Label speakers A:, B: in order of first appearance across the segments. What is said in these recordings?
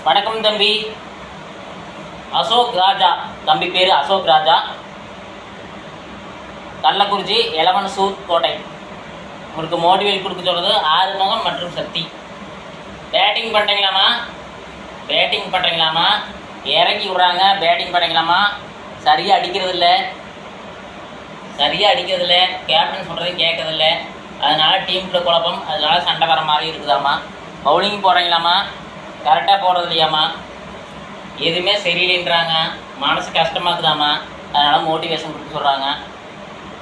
A: வணக்கம் தம்பி. அசோக் ராஜா தம்பி பேர் அசோக் ராஜா, கள்ளக்குறிச்சி 11 சூர் கோட்டை. உங்களுக்கு மோட்டிவேட் கொடுக்க சொல்கிறது ஆறுமுகம் மற்றும் சக்தி. பேட்டிங் பண்ணுறீங்களாமா? பேட்டிங் பண்ணுறீங்களாமா? இறக்கி விட்றாங்க. பேட்டிங் பண்ணுறீங்களாமா? சரியாக அடிக்கிறதில்ல, கேப்டன் சொல்கிறதையும் கேட்கறதில்ல. அதனால் டீமுக்குள்ள குழப்பம், அதனால சண்டை வர மாதிரி இருக்குதாம்மா. பவுலிங் போடுறீங்களாம்மா? கரெக்டாக போடுறது இல்லையாம்மா? எதுவுமே சரியில்லைன்றாங்க. மனசு கஷ்டமாக இருக்குதாம்மா. அதனால் மோட்டிவேஷன் கொடுக்க சொல்கிறாங்க.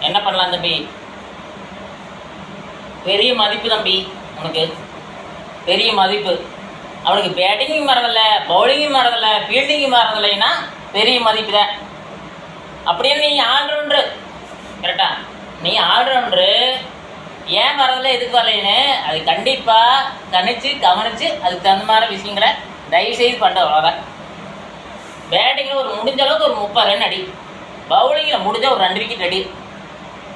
A: என்ன பண்ணலாம் தம்பி? பெரிய மதிப்பு தம்பி, உனக்கு பெரிய மதிப்பு. அவனுக்கு பேட்டிங்கும் வரதில்லை, பவுலிங்கும் வரதில்லை, ஃபீல்டிங்கும் வரதில்லைன்னா பெரிய மதிப்பு தான். அப்படியே நீ ஆல்ரவுண்டரு, கரெக்டா? நீ ஆல்ரவுண்டரு, ஏன் வரதில்லை எதுக்கு வரலைன்னு அது கண்டிப்பாக கவனித்து அதுக்கு தகுந்த மாதிரி விஷயங்களை தயவுசெய்து பண்ணுற. அவ்வளோதான். பேட்டிங்கில் ஒரு முடிஞ்ச அளவுக்கு ஒரு 30 ரன் அடி, பவுலிங்கில் முடிஞ்சால் ஒரு 2 விக்கெட் அடி.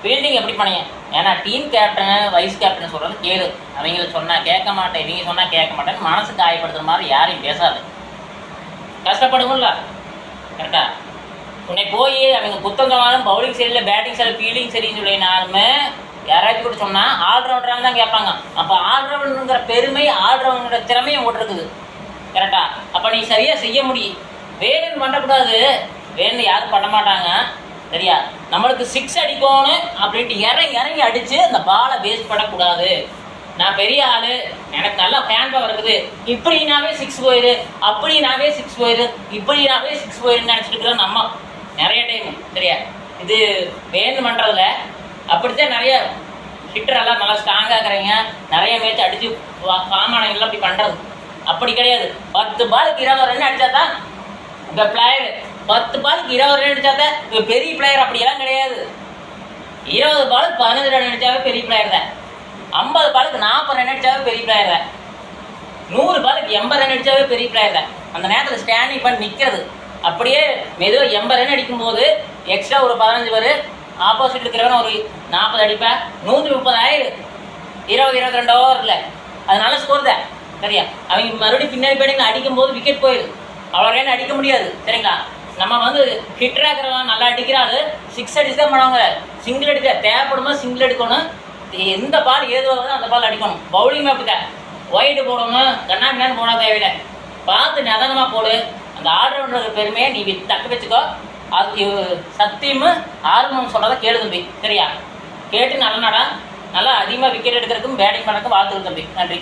A: ஃபீல்டிங் எப்படி பண்ணீங்க? ஏன்னா டீம் கேப்டனு வைஸ் கேப்டன் சொல்கிறது கேளு. அவங்கள சொன்னால் கேட்க மாட்டேன், இவங்க சொன்னால் கேட்க மாட்டேன்னு மனசு காயப்படுத்துற மாதிரி யாரையும் பேசாது. கஷ்டப்படுங்களா? கரெக்டா? உன்னை போய் அவங்க புத்தம் சொன்னாலும் பவுலிங் சரியில்லை, பேட்டிங் சரி, ஃபீல்டிங் சரின்னு சொல்லினாலுமே யாராச்சும் கூட சொன்னால் ஆல்ரவுண்டராக தான் கேட்பாங்க. அப்போ ஆல்ரவுண்டருங்கிற பெருமை, ஆல்ரவுண்டரோட திறமையும் ஓட்டுருக்குது. கரெக்டா? அப்போ நீ சரியாக செய்ய முடியும். வேணும்னு பண்ணக்கூடாது, வேணும்னு யாரும் பண்ண மாட்டாங்க. சரியா? நம்மளுக்கு 6 அடிக்கணும் அப்படின்ட்டு இறங்கி அடித்து அந்த பாலை வேஸ்ட் பண்ணக்கூடாது. நான் பெரிய ஆள், எனக்கு நல்லா ஃபேன் பவர் இருக்குது, இப்படினாவே 6 போயிரு, அப்படினாவே 6 போயிரு, இப்படினாவே 6 போயிருன்னு நினச்சிட்டு இருக்கிறோம் நம்ம நிறைய டைம். சரியா? இது வேணும் பண்ணுறதில்ல. அப்படித்தான் நிறைய ஹிட்டரெல்லாம் நல்லா ஸ்ட்ராங்காக இருக்கிறீங்க, நிறைய மேட்ச் அடித்து ஃபார்மானவங்களாம் அப்படி பண்ணுறது. அப்படி கிடையாது. 10 பாலுக்கு 20 ரன் அடித்தா தான் இந்த பிளேயர். 10 பாலுக்கு 20 ரன் அடித்தா தான் இப்போ பெரிய பிளேயர். அப்படியெல்லாம் கிடையாது. 20 பாலுக்கு 15 ரன் அடித்தாவே பெரிய பிளேயர் தான். 50 பாலுக்கு 40 ரன் அடித்தாவே பெரிய பிளேயர் தான். 100 பாலுக்கு 80 ரன் அடித்தாவே பெரிய பிளேயர் தான். அந்த நேரத்தில் ஸ்டாண்டிங் பண்ணி நிற்கிறது. அப்படியே மெதுவாக 80 ரன் அடிக்கும்போது எக்ஸ்ட்ரா ஒரு 15 பேர் ஆப்போசிட் இருக்கிறவன் ஒரு 40 அடிப்பேன், 130 ஆயிரு 20-22 ஓவரில். அதனால ஸ்கோர் தான். சரியா? அவங்க மறுபடியும் பின்னாடி பேட்டிங் அடிக்கும்போது விக்கெட் போயிடுது. அவ்வளோ ரன் அடிக்க முடியாது. சரிங்களா? நம்ம வந்து ஹிட்டராக இருக்கிறவன் நல்லா அடிக்கிறாரு, 6 அடிச்சு தான் பண்ணுவாங்க. சிங்கிள் அடிக்க தேவைப்படும்போது சிங்கிள் அடிக்கணும். எந்த பால் ஏதுவாகுதோ அந்த பால் அடிக்கணும். பவுலிங் அப்படி தான். ஒயிட்டு போடணும், கண்ணாமின்னு போனால் தேவையில்லை. பார்த்து நிதானமாக போடு. அந்த ஆல்ரவுண்டர் பெருமையை நீ தக்க வச்சுக்கோ. அது சத்தியமும் ஆர்வம் சொல்கிறத கேளு தம்பி. சரியா? கேட்டு நல்லா அதிகமாக விக்கெட் எடுக்கிறதுக்கும் பேட்டிங் பண்ணுறதுக்கும் வாழ்த்துக்கள் தம்பி. நன்றி.